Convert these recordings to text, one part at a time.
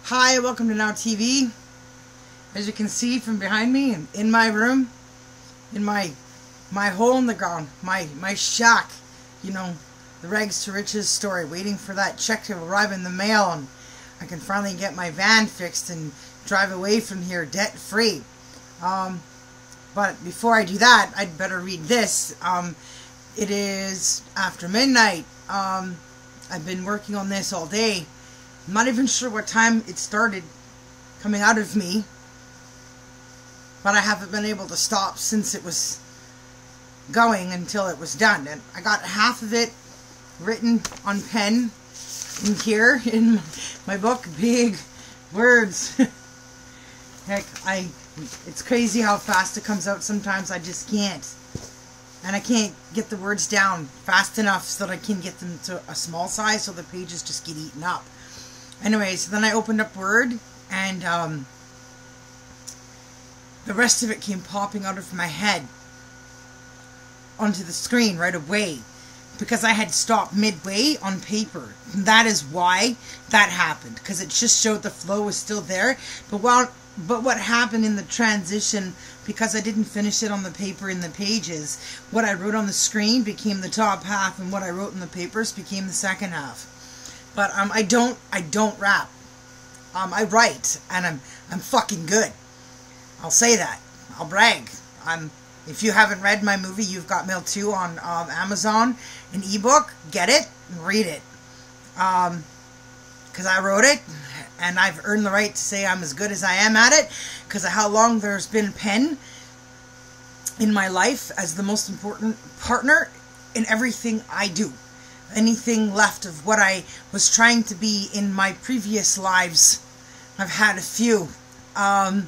Hi, welcome to Nov19th. As you can see from behind me, in my room, in my hole in the ground, my shack, you know, the rags to riches story, waiting for that check to arrive in the mail and I can finally get my van fixed and drive away from here debt free. But before I do that, I'd better read this. It is after midnight. I've been working on this all day. I'm not even sure what time it started coming out of me, but I haven't been able to stop since it was going until it was done. And I got half of it written on pen in here in my book, big words. Heck, it's crazy how fast it comes out sometimes. I just can't. And I can't get the words down fast enough so that I can get them to a small size so the pages just get eaten up. Anyways, then I opened up Word and the rest of it came popping out of my head onto the screen right away because I had stopped midway on paper. And that is why that happened, because it just showed the flow was still there. But what happened in the transition, because I didn't finish it on the paper in the pages, what I wrote on the screen became the top half and what I wrote in the papers became the second half. But I don't rap. I write, and I'm fucking good. I'll say that. I'll brag. If you haven't read my movie, You've Got Mail 2 on Amazon, an ebook, get it and read it. Because I wrote it, and I've earned the right to say I'm as good as I am at it, because of how long there's been pen in my life as the most important partner in everything I do. Anything left of what I was trying to be in my previous lives, I've had a few. To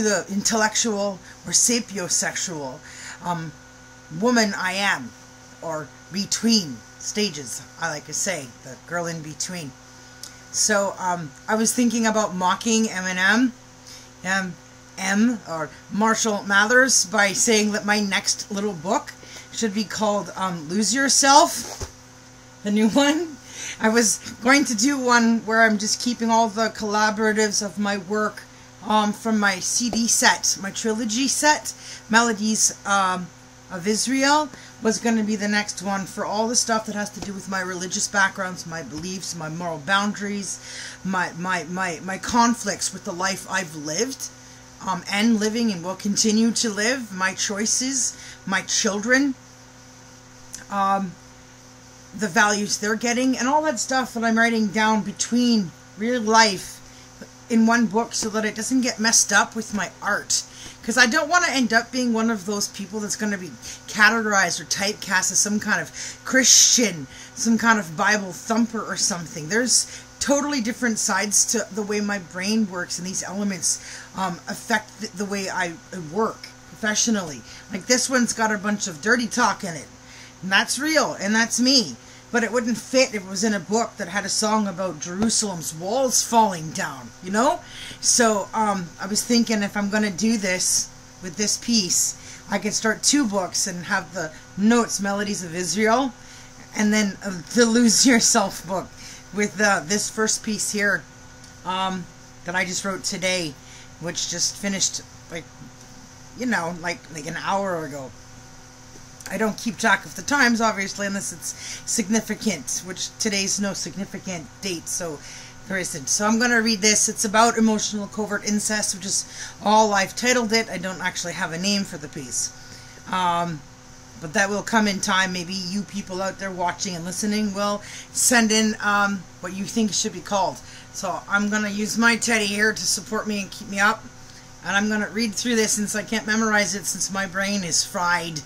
the intellectual or sapiosexual woman I am, or between stages, I like to say, the girl in between. So I was thinking about mocking Eminem, or Marshall Mathers, by saying that my next little book should be called Lose Yourself, the new one. I was going to do one where I'm just keeping all the collaboratives of my work from my CD set, my trilogy set. Melodies of Israel was going to be the next one for all the stuff that has to do with my religious backgrounds, my beliefs, my moral boundaries, my conflicts with the life I've lived and living and will continue to live, my choices, my children, the values they're getting, and all that stuff that I'm writing down between real life in one book so that it doesn't get messed up with my art. Because I don't want to end up being one of those people that's going to be categorized or typecast as some kind of Christian, some kind of Bible thumper or something. There's totally different sides to the way my brain works, and these elements affect the way I work professionally. Like this one's got a bunch of dirty talk in it. And that's real, and that's me. But it wouldn't fit if it was in a book that had a song about Jerusalem's walls falling down, you know? So I was thinking, if I'm going to do this with this piece, I could start 2 books and have the notes, Melodies of Israel, and then the Lose Yourself book with this first piece here that I just wrote today, which just finished, like, you know, like an hour ago. I don't keep track of the times, obviously, unless it's significant, which today's no significant date, so there isn't. So I'm going to read this. It's about emotional covert incest, which is all I've titled it. I don't actually have a name for the piece. But that will come in time. Maybe you people out there watching and listening will send in what you think it should be called. So I'm going to use my teddy here to support me and keep me up. And I'm going to read through this since I can't memorize it since my brain is fried.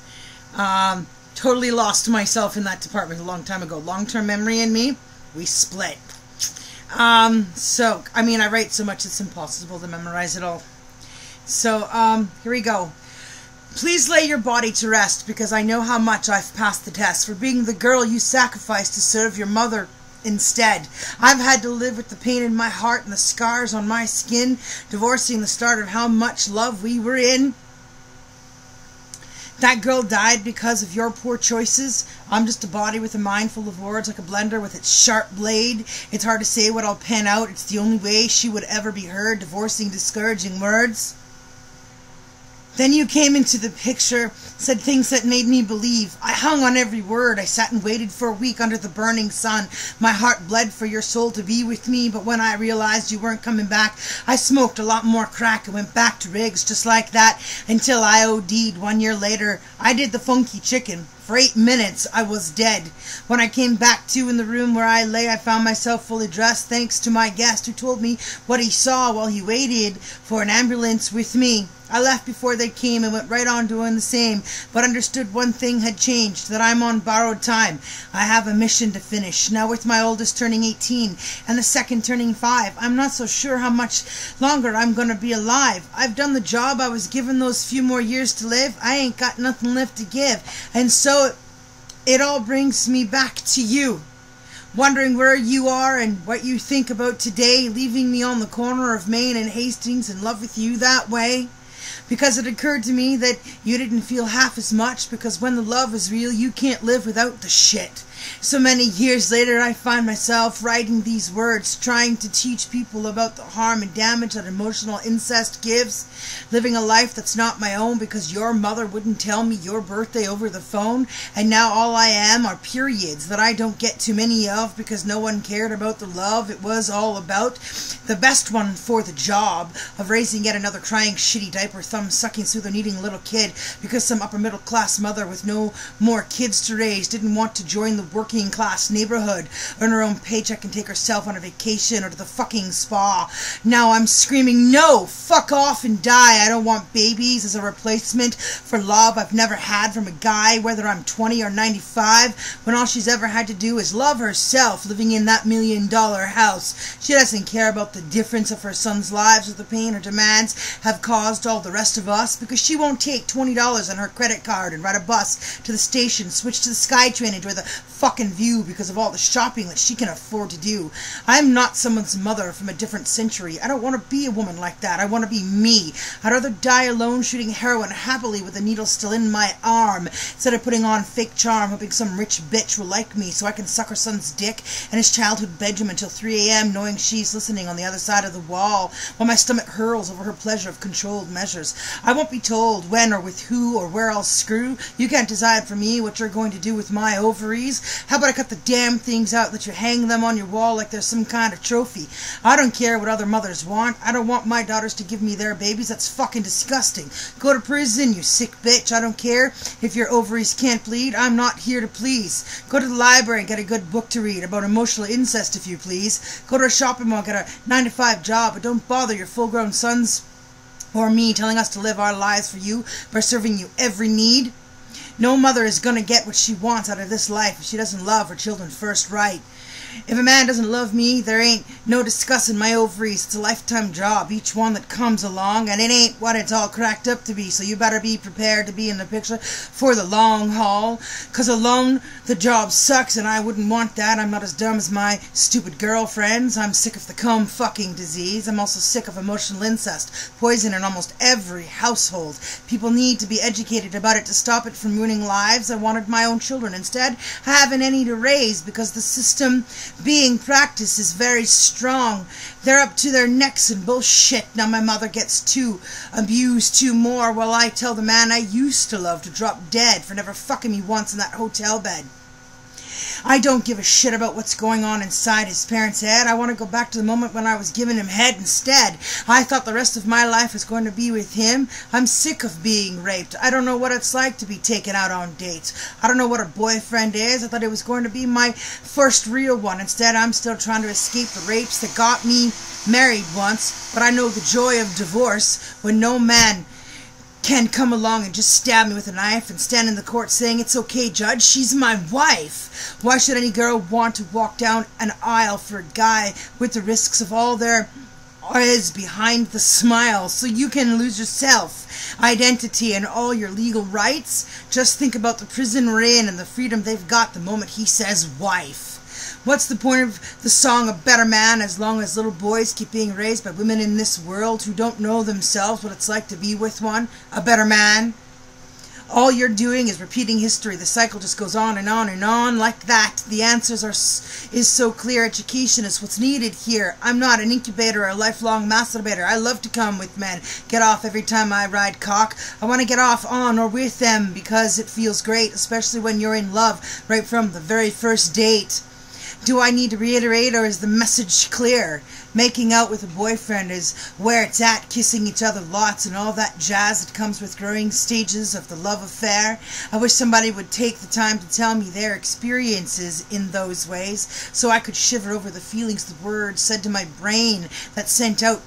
Totally lost myself in that department a long time ago. Long-term memory and me, we split. So, I mean, I write so much it's impossible to memorize it all. So, here we go. Please lay your body to rest, because I know how much I've passed the test for being the girl you sacrificed to serve your mother instead. I've had to live with the pain in my heart and the scars on my skin, divorcing the start of how much love we were in. That girl died because of your poor choices. I'm just a body with a mind full of words, like a blender with its sharp blade. It's hard to say what I'll pen out. It's the only way she would ever be heard, divorcing discouraging words. Then you came into the picture, said things that made me believe. I hung on every word. I sat and waited for a week under the burning sun. My heart bled for your soul to be with me, but when I realized you weren't coming back, I smoked a lot more crack and went back to Riggs just like that until I OD'd 1 year later. I did the funky chicken. For 8 minutes, I was dead. When I came back to in the room where I lay, I found myself fully dressed thanks to my guest who told me what he saw while he waited for an ambulance with me. I left before they came and went right on doing the same, but understood one thing had changed, that I'm on borrowed time. I have a mission to finish. Now with my oldest turning 18 and the second turning 5, I'm not so sure how much longer I'm going to be alive. I've done the job I was given those few more years to live. I ain't got nothing left to give. And so it all brings me back to you. Wondering where you are and what you think about today, leaving me on the corner of Main and Hastings in love with you that way. Because it occurred to me that you didn't feel half as much, because when the love is real, you can't live without the shit. So many years later, I find myself writing these words, trying to teach people about the harm and damage that emotional incest gives, living a life that's not my own because your mother wouldn't tell me your birthday over the phone, and now all I am are periods that I don't get too many of because no one cared about the love it was all about. The best one for the job of raising yet another crying shitty diaper thumb sucking through their needing little kid because some upper middle class mother with no more kids to raise didn't want to join the working class neighborhood, earn her own paycheck and take herself on a vacation or to the fucking spa. Now I'm screaming, no, fuck off and die. I don't want babies as a replacement for love I've never had from a guy, whether I'm 20 or 95, when all she's ever had to do is love herself living in that $1 million house. She doesn't care about the difference of her son's lives or the pain her demands have caused all the rest of us, because she won't take $20 on her credit card and ride a bus to the station, switch to the SkyTrain, enjoy the fucking view because of all the shopping that she can afford to do. I'm not someone's mother from a different century. I don't want to be a woman like that. I want to be me. I'd rather die alone shooting heroin happily with a needle still in my arm instead of putting on fake charm hoping some rich bitch will like me so I can suck her son's dick and his childhood bedroom until 3 a.m. knowing she's listening on the other side of the wall while my stomach hurls over her pleasure of controlled measures. I won't be told when or with who or where I'll screw. You can't decide for me what you're going to do with my ovaries. How about I cut the damn things out, let you hang them on your wall like they're some kind of trophy? I don't care what other mothers want. I don't want my daughters to give me their babies. That's fucking disgusting. Go to prison, you sick bitch. I don't care if your ovaries can't bleed. I'm not here to please. Go to the library and get a good book to read about emotional incest, if you please. Go to a shopping mall, get a 9-to-5 job, but don't bother your full-grown sons or me telling us to live our lives for you by serving you every need. No mother is going to get what she wants out of this life if she doesn't love her children first right. If a man doesn't love me, there ain't no discussing my ovaries. It's a lifetime job, each one that comes along, and it ain't what it's all cracked up to be, so you better be prepared to be in the picture for the long haul, 'cause alone the job sucks, and I wouldn't want that. I'm not as dumb as my stupid girlfriends. I'm sick of the cum-fucking disease. I'm also sick of emotional incest, poison in almost every household. People need to be educated about it to stop it from ruining lives. I wanted my own children. Instead, I haven't any to raise because the system being practiced is very strong. They're up to their necks in bullshit. Now my mother gets too abused too more while I tell the man I used to love to drop dead for never fucking me once in that hotel bed. I don't give a shit about what's going on inside his parents' head. I want to go back to the moment when I was giving him head instead. I thought the rest of my life was going to be with him. I'm sick of being raped. I don't know what it's like to be taken out on dates. I don't know what a boyfriend is. I thought it was going to be my first real one. Instead, I'm still trying to escape the rapes that got me married once. But I know the joy of divorce when no man can come along and just stab me with a knife and stand in the court saying, "It's okay, Judge, she's my wife." Why should any girl want to walk down an aisle for a guy with the risks of all there is behind the smile, so you can lose yourself, identity, and all your legal rights? Just think about the prison we're in and the freedom they've got the moment he says wife. What's the point of the song A Better Man as long as little boys keep being raised by women in this world who don't know themselves what it's like to be with one? A better man? All you're doing is repeating history. The cycle just goes on and on and on like that. The answers is so clear. Education is what's needed here. I'm not an incubator or a lifelong masturbator. I love to come with men. Get off every time I ride cock. I want to get off on or with them because it feels great, especially when you're in love right from the very first date. Do I need to reiterate, or is the message clear? Making out with a boyfriend is where it's at, kissing each other lots and all that jazz that comes with growing stages of the love affair. I wish somebody would take the time to tell me their experiences in those ways, so I could shiver over the feelings the words said to my brain that sent out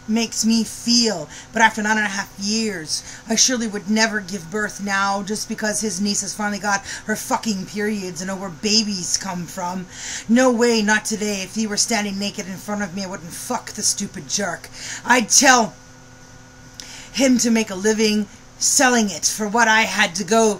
makes me feel. But after 9.5 years, I surely would never give birth now just because his niece has finally got her fucking periods and know where babies come from. No way, not today. If he were standing naked in front of me, I wouldn't fuck the stupid jerk. I'd tell him to make a living selling it for what I had to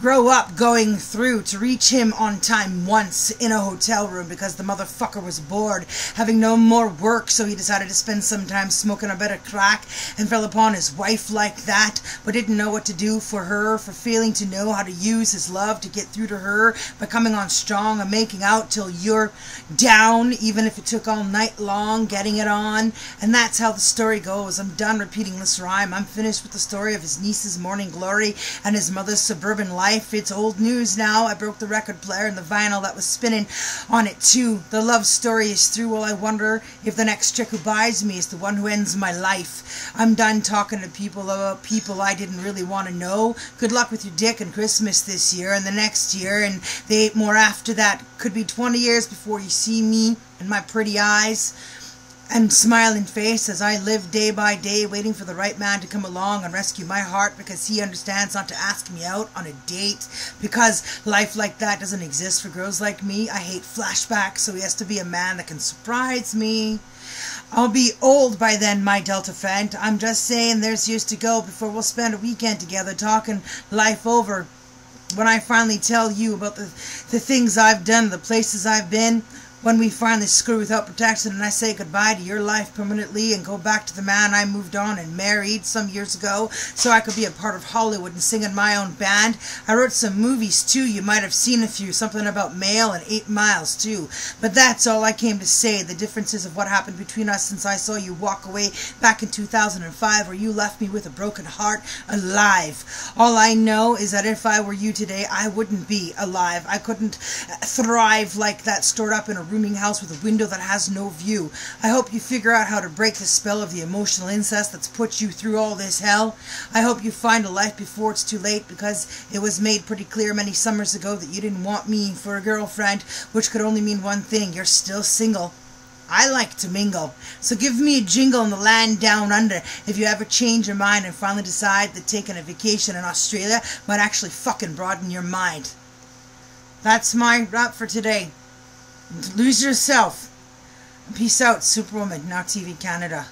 grow up going through to reach him on time once in a hotel room because the motherfucker was bored, having no more work, so he decided to spend some time smoking a bit of crack and fell upon his wife like that, but didn't know what to do for her, for failing to know how to use his love to get through to her by coming on strong and making out till you're down, even if it took all night long getting it on. And that's how the story goes. I'm done repeating this rhyme. I'm finished with the story of his niece's morning glory and his mother's suburban life. It's old news now. I broke the record player and the vinyl that was spinning on it too. The love story is through. Well, I wonder if the next chick who buys me is the one who ends my life. I'm done talking to people about people I didn't really want to know. Good luck with your dick and Christmas this year and the next year and the 8 more after that. Could be 20 years before you see me and my pretty eyes and smiling face as I live day by day waiting for the right man to come along and rescue my heart because he understands not to ask me out on a date because life like that doesn't exist for girls like me. I hate flashbacks, so he has to be a man that can surprise me. I'll be old by then, my Delta friend. I'm just saying there's years to go before we'll spend a weekend together talking life over. When I finally tell you about the things I've done, the places I've been, when we finally screw without protection and I say goodbye to your life permanently and go back to the man I moved on and married some years ago so I could be a part of Hollywood and sing in my own band. I wrote some movies too, you might have seen a few, something about Mail and 8 Miles too. But that's all I came to say, the differences of what happened between us since I saw you walk away back in 2005 where you left me with a broken heart alive. All I know is that if I were you today, I wouldn't be alive. I couldn't thrive like that stored up in a rooming house with a window that has no view. I hope you figure out how to break the spell of the emotional incest that's put you through all this hell. I hope you find a life before it's too late because it was made pretty clear many summers ago that you didn't want me for a girlfriend, which could only mean one thing: you're still single. I like to mingle. So give me a jingle in the land down under if you ever change your mind and finally decide that taking a vacation in Australia might actually fucking broaden your mind. That's my rap for today. Lose yourself. Peace out, Superwoman, Now TV Canada.